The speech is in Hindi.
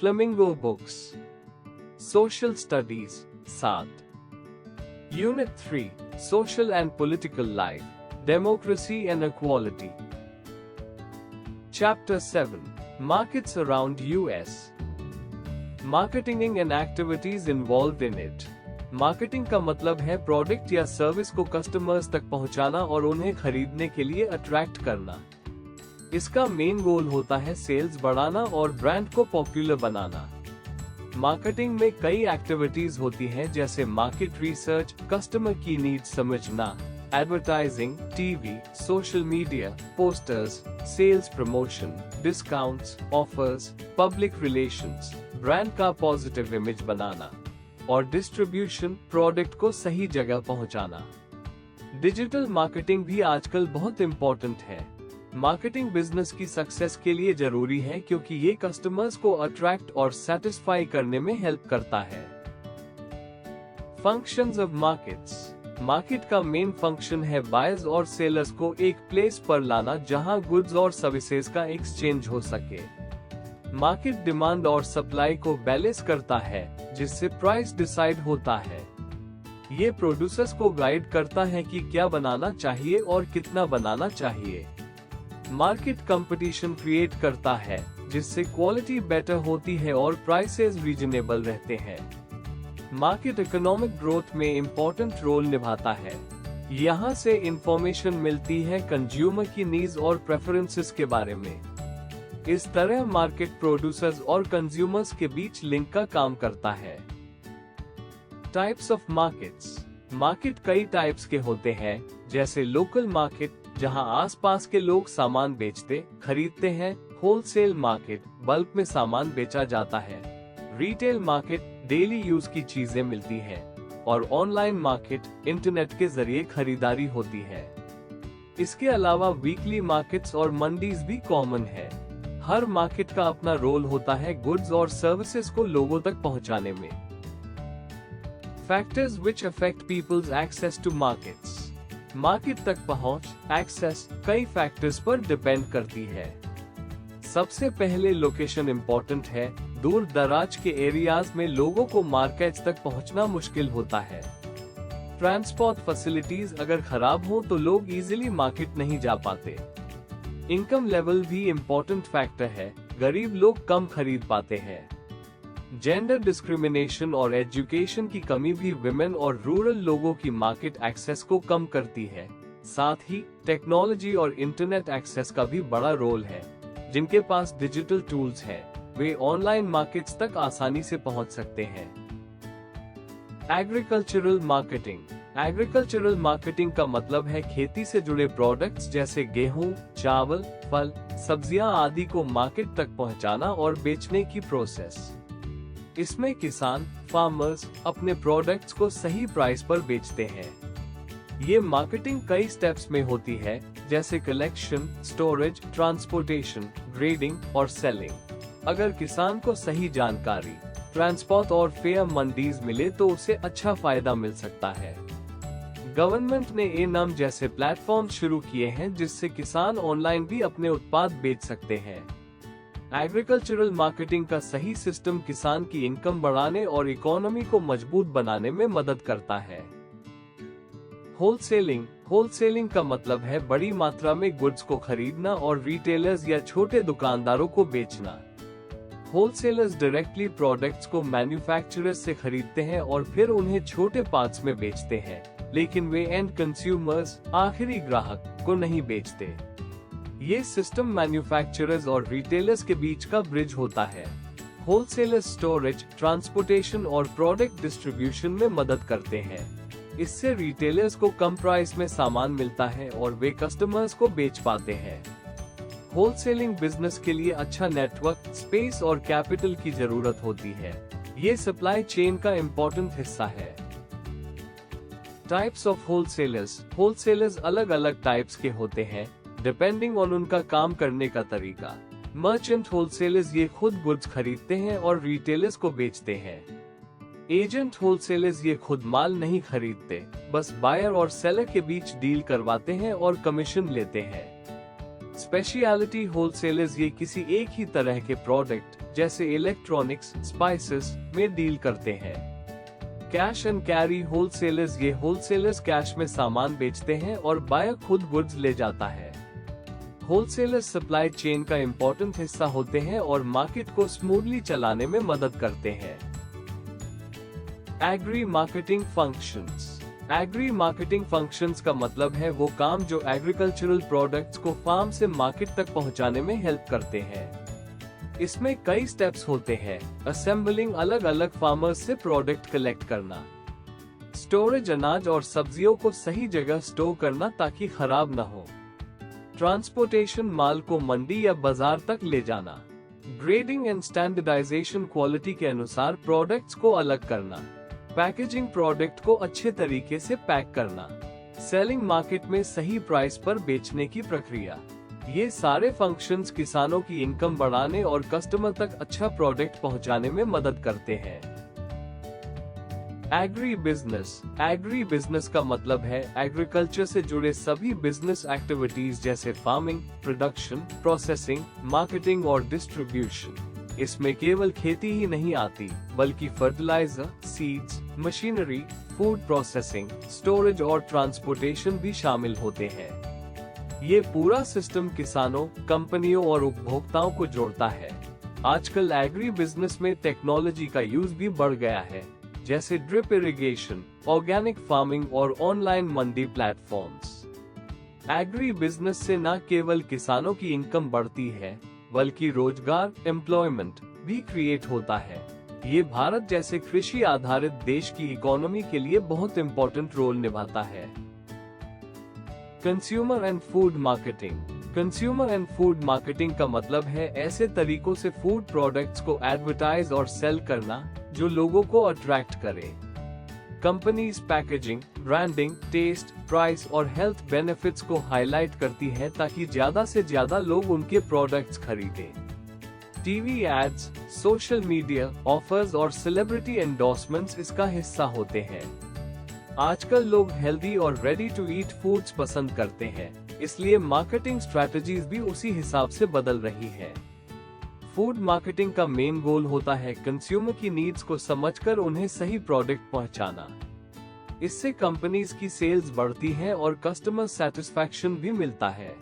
Flamingo books, social studies 7, unit 3, social and political life, democracy and equality, chapter 7, markets around US, marketing and activities involved in it. Marketing का मतलब है प्रोडक्ट या सर्विस को कस्टमर्स तक पहुंचाना और उन्हें खरीदने के लिए अट्रैक्ट करना। इसका मेन गोल होता है सेल्स बढ़ाना और ब्रांड को पॉपुलर बनाना। मार्केटिंग में कई एक्टिविटीज होती हैं जैसे मार्केट रिसर्च, कस्टमर की नीड्स समझना, advertising, TV, social media, posters, sales promotion, discounts, offers, public relations, brand का पॉजिटिव इमेज बनाना और डिस्ट्रीब्यूशन, प्रोडक्ट को सही जगह पहुंचाना। डिजिटल मार्केटिंग भी आजकल बहुत इम्पोर्टेंट है। मार्केटिंग बिजनेस की सक्सेस के लिए जरूरी है क्योंकि ये कस्टमर्स को अट्रैक्ट और सेटिस्फाई करने में हेल्प करता है। Functions of markets. मार्केट का मेन फंक्शन है बायर्स और सेलर्स को एक प्लेस पर लाना जहां गुड्स और सर्विसेज का एक्सचेंज हो सके। मार्केट डिमांड और सप्लाई को बैलेंस करता है जिससे प्राइस डिसाइड होता है। ये प्रोड्यूसर्स को गाइड करता है कि क्या बनाना चाहिए और कितना बनाना चाहिए। मार्केट कंपटीशन क्रिएट करता है जिससे क्वालिटी बेटर होती है और प्राइसेस रीजनेबल रहते हैं। मार्केट इकोनॉमिक ग्रोथ में इम्पोर्टेंट रोल निभाता है। यहाँ से इंफॉर्मेशन मिलती है कंज्यूमर की नीड्स और प्रेफरेंसेस के बारे में। इस तरह मार्केट प्रोड्यूसर्स और कंज्यूमर्स के बीच लिंक का काम करता है। Types of markets. मार्केट कई टाइप्स के होते हैं जैसे लोकल मार्केट जहां आसपास के लोग सामान बेचते खरीदते हैं, होलसेल मार्केट बल्क में सामान बेचा जाता है, रिटेल मार्केट डेली यूज की चीजें मिलती हैं और ऑनलाइन मार्केट इंटरनेट के जरिए खरीदारी होती है। इसके अलावा वीकली मार्केट्स और मंडीज भी कॉमन है। हर मार्केट का अपना रोल होता है गुड्स और सर्विसेज को लोगों तक पहुंचाने में। Factors which affect people's access to markets. Market तक पहुंच, एक्सेस कई फैक्टर्स पर डिपेंड करती है। सबसे पहले लोकेशन इम्पोर्टेंट है। दूर दराज के एरियाज में लोगों को मार्केट्स तक पहुंचना मुश्किल होता है। ट्रांसपोर्ट फैसिलिटीज अगर खराब हो तो लोग इजीली मार्केट नहीं जा पाते। इनकम लेवल भी इम्पोर्टेंट फैक्टर है। गरीब लोग कम खरीद पाते हैं। जेंडर डिस्क्रिमिनेशन और एजुकेशन की कमी भी विमेन और रूरल लोगों की मार्केट एक्सेस को कम करती है। साथ ही टेक्नोलॉजी और इंटरनेट एक्सेस का भी बड़ा रोल है। जिनके पास डिजिटल टूल्स हैं, वे ऑनलाइन मार्केट्स तक आसानी से पहुंच सकते हैं। Agricultural marketing. एग्रीकल्चरल मार्केटिंग का मतलब है खेती से जुड़े प्रोडक्ट्स जैसे गेहूं, चावल, फल, सब्जियां आदि को मार्केट तक पहुंचाना और बेचने की प्रोसेस। इसमें किसान, फार्मर्स अपने प्रोडक्ट्स को सही प्राइस पर बेचते हैं। ये मार्केटिंग कई स्टेप्स में होती है जैसे कलेक्शन, स्टोरेज, ट्रांसपोर्टेशन, ग्रेडिंग और सेलिंग। अगर किसान को सही जानकारी, ट्रांसपोर्ट और फेयर मंडीज मिले तो उसे अच्छा फायदा मिल सकता है। गवर्नमेंट ने ए-नाम जैसे प्लेटफॉर्म शुरू किए हैं जिससे किसान ऑनलाइन भी अपने उत्पाद बेच सकते हैं। एग्रीकल्चरल मार्केटिंग का सही सिस्टम किसान की इनकम बढ़ाने और इकोनॉमी को मजबूत बनाने में मदद करता है। होलसेलिंग। होलसेलिंग का मतलब है बड़ी मात्रा में गुड्स को खरीदना और रिटेलर्स या छोटे दुकानदारों को बेचना। होलसेलर्स डायरेक्टली प्रोडक्ट्स को मैन्युफैक्चरर्स से खरीदते हैं और फिर उन्हें छोटे पार्ट्स में बेचते हैं, लेकिन वे एंड कंज्यूमर्स, आखिरी ग्राहक को नहीं बेचते। ये सिस्टम मैन्युफैक्चरर्स और रिटेलर्स के बीच का ब्रिज होता है। होलसेलर्स स्टोरेज, ट्रांसपोर्टेशन और प्रोडक्ट डिस्ट्रीब्यूशन में मदद करते हैं। इससे रिटेलर्स को कम प्राइस में सामान मिलता है और वे कस्टमर्स को बेच पाते हैं। होलसेलिंग बिजनेस के लिए अच्छा नेटवर्क, स्पेस और कैपिटल की जरूरत होती है। ये सप्लाई चेन का इम्पोर्टेंट हिस्सा है। Types of wholesalers. होलसेलर्स अलग अलग टाइप्स के होते हैं डिपेंडिंग ऑन उनका काम करने का तरीका। मर्चेंट होलसेलर्स ये खुद गुड्स खरीदते हैं और रिटेलर्स को बेचते हैं। एजेंट होलसेलर्स ये खुद माल नहीं खरीदते, बस बायर और सेलर के बीच डील करवाते हैं और कमीशन लेते हैं। स्पेशलिटी होलसेलर्स ये किसी एक ही तरह के प्रोडक्ट जैसे इलेक्ट्रॉनिक्स, स्पाइसेस में डील करते हैं। कैश एंड कैरी होलसेलर्स ये होलसेलर्स कैश में सामान बेचते हैं और बायर खुद गुड्स ले जाता है। होलसेलर्स सप्लाई चेन का इम्पोर्टेंट हिस्सा होते हैं और मार्केट को स्मूथली चलाने में मदद करते हैं। Agri marketing functions. Agri marketing functions का मतलब है वो काम जो एग्रीकल्चरल प्रोडक्ट्स को फार्म से मार्केट तक पहुंचाने में हेल्प करते हैं। इसमें कई स्टेप्स होते हैं। असेंबलिंग, अलग अलग फार्मर्स से प्रोडक्ट कलेक्ट करना। स्टोरेज, अनाज और सब्जियों को सही जगह स्टोर करना ताकि खराब न हो। ट्रांसपोर्टेशन, माल को मंडी या बाजार तक ले जाना। ग्रेडिंग एंड स्टैंडर्डाइजेशन, क्वालिटी के अनुसार प्रोडक्ट्स को अलग करना। पैकेजिंग, प्रोडक्ट को अच्छे तरीके से पैक करना। सेलिंग, मार्केट में सही प्राइस पर बेचने की प्रक्रिया। ये सारे फंक्शंस किसानों की इनकम बढ़ाने और कस्टमर तक अच्छा प्रोडक्ट पहुंचाने में मदद करते हैं। Agri business. एग्री बिजनेस का मतलब है एग्रीकल्चर से जुड़े सभी बिजनेस एक्टिविटीज जैसे फार्मिंग, प्रोडक्शन, प्रोसेसिंग, मार्केटिंग और डिस्ट्रीब्यूशन। इसमें केवल खेती ही नहीं आती, बल्कि fertiliser, seeds, machinery, food processing, storage और ट्रांसपोर्टेशन भी शामिल होते हैं। ये पूरा सिस्टम किसानों, कंपनियों और उपभोक्ताओं को जोड़ता है। आजकल एग्री बिजनेस में टेक्नोलॉजी का यूज भी बढ़ गया है, जैसे ड्रिप इरिगेशन, ऑर्गेनिक फार्मिंग और ऑनलाइन मंडी प्लेटफॉर्म्स। एग्री बिजनेस से न केवल किसानों की इनकम बढ़ती है, बल्कि रोजगार, एम्प्लॉयमेंट भी क्रिएट होता है। ये भारत जैसे कृषि आधारित देश की इकोनॉमी के लिए बहुत इम्पोर्टेंट रोल निभाता है। Consumer and food marketing. Consumer and food marketing का मतलब है ऐसे तरीकों से फूड प्रोडक्ट्स को एडवर्टाइज और सेल करना जो लोगों को अट्रैक्ट करे। Companies packaging, branding, taste, price और हेल्थ बेनिफिट्स को हाईलाइट करती है ताकि ज्यादा से ज्यादा लोग उनके प्रोडक्ट्स खरीदें। TV ads, social media offers और सेलिब्रिटी एंडोर्समेंट्स इसका हिस्सा होते हैं। आजकल लोग हेल्दी और रेडी टू ईट फूड्स पसंद करते हैं, इसलिए मार्केटिंग स्ट्रैटेजीज भी उसी हिसाब से बदल रही है। फूड मार्केटिंग का मेन गोल होता है कंज्यूमर की नीड्स को समझकर उन्हें सही प्रोडक्ट पहुंचाना। इससे कंपनीज की सेल्स बढ़ती है और कस्टमर सेटिस्फैक्शन भी मिलता है।